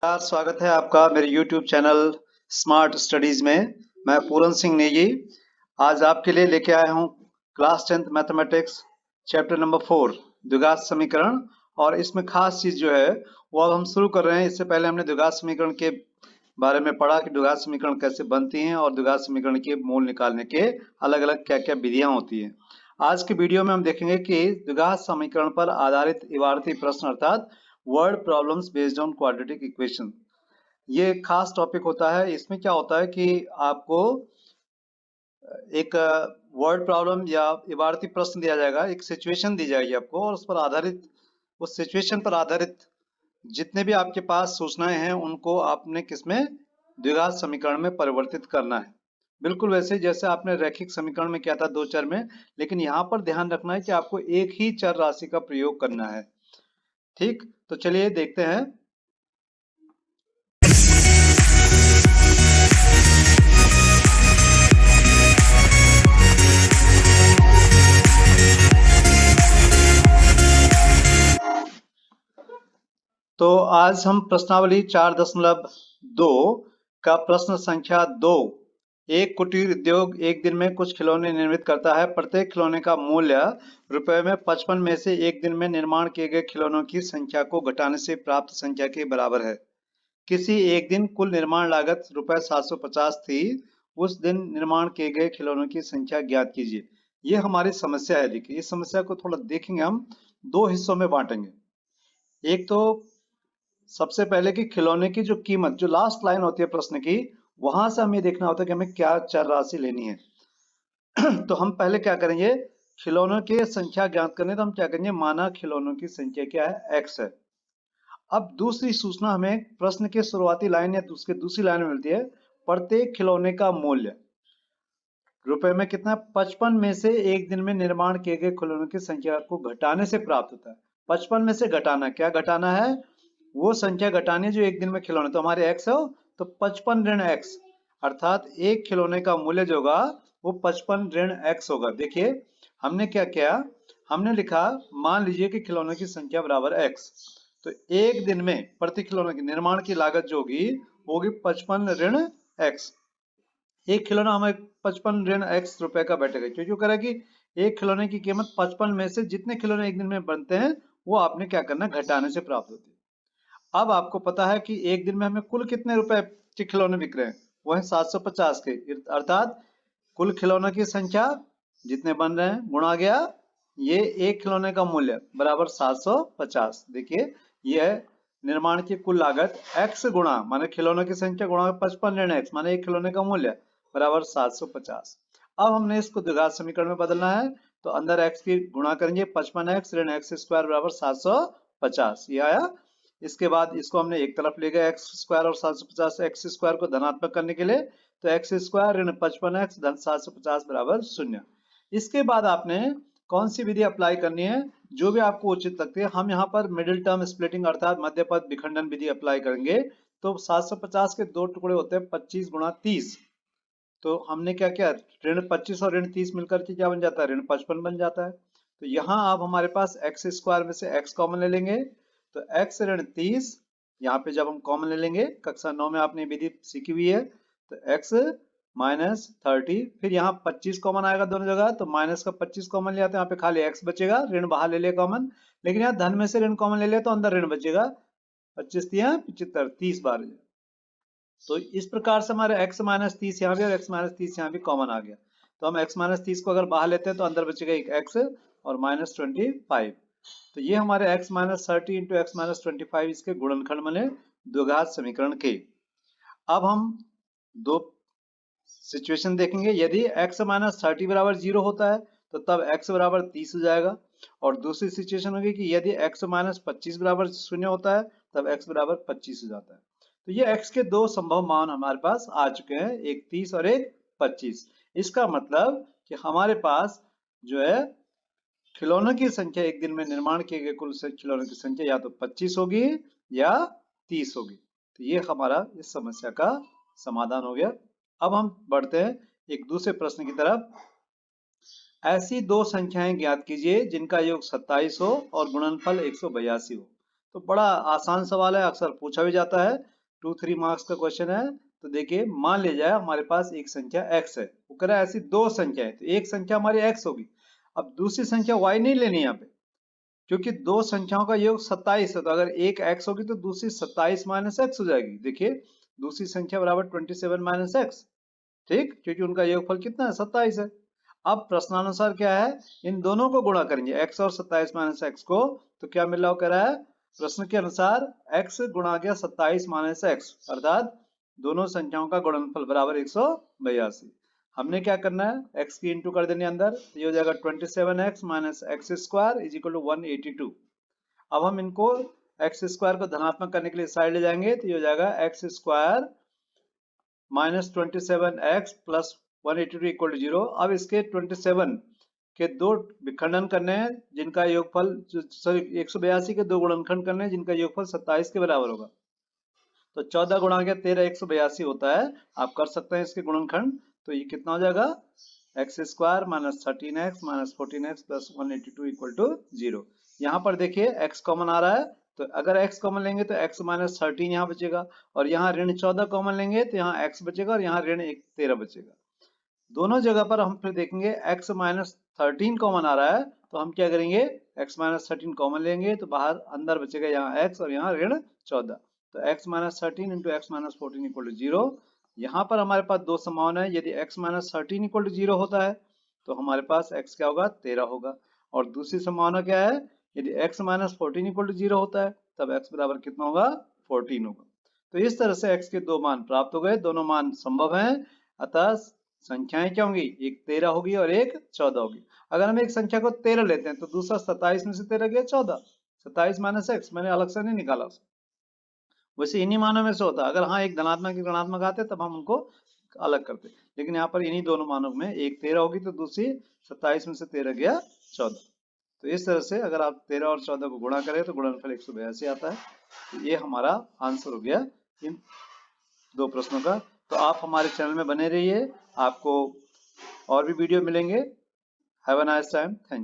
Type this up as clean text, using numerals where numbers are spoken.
स्वागत है आपका मेरे YouTube चैनल स्मार्ट स्टडीज में। मैं पूरन सिंह नेगी आज आपके लिए लेके आया हूँ class 10th mathematics chapter number 4 द्विघात समीकरण। और इसमें खास चीज जो है वो अब हम शुरू कर रहे हैं। इससे पहले हमने द्विघात समीकरण के बारे में पढ़ा कि द्विघात समीकरण कैसे बनती हैं और द्विघात समीकरण के मूल निकालने के अलग अलग क्या क्या विधियां होती हैं। आज के वीडियो में हम देखेंगे कि द्विघात समीकरण पर आधारित इबारती प्रश्न अर्थात word problems based on quadratic equation, ये खास टॉपिक होता है। इसमें क्या होता है कि आपको एक वर्ड प्रॉब्लम या इबारती प्रश्न दिया जाएगा, एक सिचुएशन दी जाएगी आपको, और उस पर आधारित, उस सिचुएशन पर आधारित जितने भी आपके पास सूचनाएं हैं उनको आपने किसमें द्विघात समीकरण में परिवर्तित करना है। बिल्कुल वैसे जैसे आपने रैखिक समीकरण में किया था दो चर में, लेकिन यहाँ पर ध्यान रखना है कि आपको एक ही चर राशि का प्रयोग करना है। ठीक, तो चलिए देखते हैं। तो आज हम प्रश्नावली 4.2 का प्रश्न संख्या 2। एक कुटीर उद्योग एक दिन में कुछ खिलौने निर्मित करता है। प्रत्येक खिलौने का मूल्य रुपए में 55 में से एक दिन में निर्माण किए गए खिलौनों की संख्या को घटाने से प्राप्त संख्या के बराबर है। किसी एक दिन कुल निर्माण लागत रुपए 750 थी। उस दिन निर्माण किए गए खिलौनों की संख्या ज्ञात कीजिए। ये हमारी समस्या है। देखिए इस समस्या को थोड़ा देखेंगे, हम दो हिस्सों में बांटेंगे। एक तो सबसे पहले कि खिलौने की जो कीमत, जो लास्ट लाइन होती है प्रश्न की, वहां से हमें देखना होता है कि हमें क्या चर राशि लेनी है। तो हम पहले क्या करेंगे, खिलौनों की संख्या ज्ञात करने, तो हम क्या करेंगे, माना खिलौनों की संख्या क्या है, x है। अब दूसरी सूचना हमें प्रश्न के शुरुआती लाइन या उसके दूसरी लाइन में मिलती है, प्रत्येक खिलौने का मूल्य रुपए में कितना, 55 में से एक दिन में निर्माण किए गए खिलौनों की संख्या को घटाने से प्राप्त होता है। 55 में से घटाना, क्या घटाना है, वो संख्या घटानी है जो एक दिन में खिलौने, तो हमारे x है, तो 55 ऋण x, अर्थात एक खिलौने का मूल्य जो होगा वो 55 ऋण x होगा। देखिए हमने क्या किया, हमने लिखा मान लीजिए कि खिलौने की संख्या बराबर x, तो एक दिन में प्रति खिलौने की निर्माण की लागत जो होगी 55 ऋण x। एक खिलौना हमें 55 ऋण x रुपए का बैठेगा, क्यों करें कि एक खिलौने की कीमत 55 में से जितने खिलौने एक दिन में बनते हैं वो आपने क्या करना, घटाने से प्राप्त होती है। अब आपको पता है कि एक दिन में हमें कुल कितने रुपए के खिलौने बिक रहे हैं, वो है 750 के, अर्थात कुल खिलौनों की संख्या जितने बन रहे हैं गुणा गया ये एक खिलौने का मूल्य बराबर 750। देखिए ये है निर्माण की कुल लागत, x गुणा माने खिलौनों की संख्या गुणा 55 ऋण x माने एक खिलौने का मूल्य बराबर 750। अब हमने इसको द्विघात समीकरण में बदलना है, तो अंदर x की गुणा करेंगे, 55x ऋण x स्क्वायर बराबर 750, ये आया। इसके बाद इसको हमने एक तरफ ले गए एक्स स्क्वायर और 750, एक्स स्क्वायर को धनात्मक करने के लिए, तो एक्स स्क्वायर ऋण 55x धन 750 बराबर 0। इसके बाद आपने कौन सी विधि अप्लाई करनी है, जो भी आपको उचित लगती है। हम यहाँ पर मिडिल टर्म स्प्लिटिंग अर्थात मध्य पद विखंडन विधि अप्लाई करेंगे। तो 750 के दो टुकड़े होते हैं 25 गुणा 30, तो हमने क्या किया, ऋण 25 और ऋण 30 मिलकर के क्या बन जाता है, ऋण 55 बन जाता है। तो यहाँ अब हमारे पास एक्स स्क्वायर में से x कॉमन ले लेंगे, तो x ऋण 30 यहाँ पे जब हम कॉमन ले लेंगे, कक्षा 9 में आपने विधि सीखी हुई है, तो x माइनस 30, फिर यहाँ 25 कॉमन आएगा दोनों जगह, तो माइनस का 25 कॉमन ले आते हैं, यहाँ पे खाली x बचेगा, ऋण बाहर ले लिया कॉमन, लेकिन यहाँ धन में से ऋण कॉमन ले लिया तो अंदर ऋण बचेगा, 25 तिया 75, 30 बार। तो इस प्रकार से हमारे x माइनस 30 यहाँ भी और x माइनस 30 यहाँ भी कॉमन आ गया। तो हम x माइनस 30 को अगर बाहर लेते हैं तो अंदर बचेगा एक x और माइनस 25। तो ये हमारे x minus 30 into x minus 25 इसके गुणनखंड बने द्विघात समीकरण के। अब हम दो सिचुएशन देखेंगे। यदि x माइनस 30 बराबर 0 होता है तो तब x बराबर 30 हो जाएगा, और दूसरी सिचुएशन होगी कि यदि x माइनस 25 बराबर 0 होता है तब x बराबर 25 हो जाता है। तो ये x के दो संभव मान हमारे पास आ चुके हैं, एक 30 और एक 25। इसका मतलब कि हमारे पास जो है खिलौनों की संख्या एक दिन में निर्माण किए गए कुल खिलौनों की संख्या या तो 25 होगी या 30 होगी। तो ये हमारा इस समस्या का समाधान हो गया। अब हम बढ़ते हैं एक दूसरे प्रश्न की तरफ। ऐसी दो संख्याएं ज्ञात कीजिए जिनका योग 27 हो और गुणनफल 182 हो। तो बड़ा आसान सवाल है, अक्सर पूछा भी जाता है, 2-3 मार्क्स का क्वेश्चन है। तो देखिए मान लिया जाए हमारे पास एक संख्या x है, वो कह रहा है ऐसी दो संख्या है, तो एक संख्या हमारी x होगी, अब दूसरी संख्या y नहीं लेनी यहाँ पे, क्योंकि दो संख्याओं का योग 27 है, तो अगर एक x होगी तो दूसरी 27 माइनस एक्स हो जाएगी। देखिए दूसरी संख्या बराबर 27 माइनस एक्स, ठीक, क्योंकि उनका योगफल कितना है 27 है। अब प्रश्नानुसार क्या है, इन दोनों को गुणा करेंगे x और 27 माइनस एक्स को, तो क्या मिल रहा हो, कह रहा है प्रश्न के अनुसार x गुणा गया 27 माइनस एक्स, अर्थात दोनों संख्याओं का गुणनफल बराबर 182। हमने क्या करना है, x की इंटू कर देनी अंदर, तो ये हो जाएगा 27x minus x square is equal to 182। अब हम इनको एक्स स्क्वायर को धनात्मक करने के लिए साइड ले जाएंगे, तो ये हो जाएगा x square minus 27x plus 182 equal to 0। अब इसके 27 के दो विखंडन करने हैं जिनका योगफल, सॉरी 182 के दो गुणनखंड करने हैं जिनका योगफल 27 के बराबर होगा। तो 14 गुणा गया 13 182 होता है, आप कर सकते हैं इसके गुणनखंड। तो ये कितना हो जाएगा, x square minus 13x minus 14x plus 182 equal to 0। यहाँ पर देखिए x कॉमन आ रहा है, तो अगर x कॉमन लेंगे तो x माइनस 13 यहाँ बचेगा, और यहाँ ऋण 14 कॉमन लेंगे तो यहाँ x बचेगा और यहाँ ऋण 13 बचेगा। दोनों जगह पर हम फिर देखेंगे x माइनस 13 कॉमन आ रहा है, तो हम क्या करेंगे, x माइनस 13 कॉमन लेंगे तो बाहर अंदर बचेगा यहाँ x और यहाँ ऋण 14, तो x minus 13 into x minus 14 equal to 0। यहाँ पर हमारे पास दो संभावना है, यदि x माइनस 13 इक्वल टू 0 होता है तो हमारे पास x क्या होगा, 13 होगा, और दूसरी संभावना क्या है, यदि x माइनस 14 इक्वल टू 0 होता है तब x बराबर कितना होगा, 14 होगा। तो इस तरह से x के दो मान प्राप्त हो गए, दोनों मान संभव हैं, अतः संख्याएं क्या होंगी, एक 13 होगी और एक 14 होगी। अगर हम एक संख्या को 13 लेते हैं तो दूसरा 27 में से 13 गया 14, 27 माइनस एक्स मैंने अलग से नहीं निकाला, वैसे इन्हीं मानों में से होता। अगर हाँ एक धनात्मक एक ऋणात्मक आते तब हम उनको अलग करते, लेकिन यहाँ पर इन्हीं दोनों मानों में एक 13 होगी तो दूसरी 27 में से 13 गया 14। तो इस तरह से अगर आप 13 और 14 को गुणा करें तो गुणनफल 182 आता है। तो ये हमारा आंसर हो गया इन दो प्रश्नों का। तो आप हमारे चैनल में बने रहिए, आपको और भी वीडियो मिलेंगे। Have a nice time, thank you.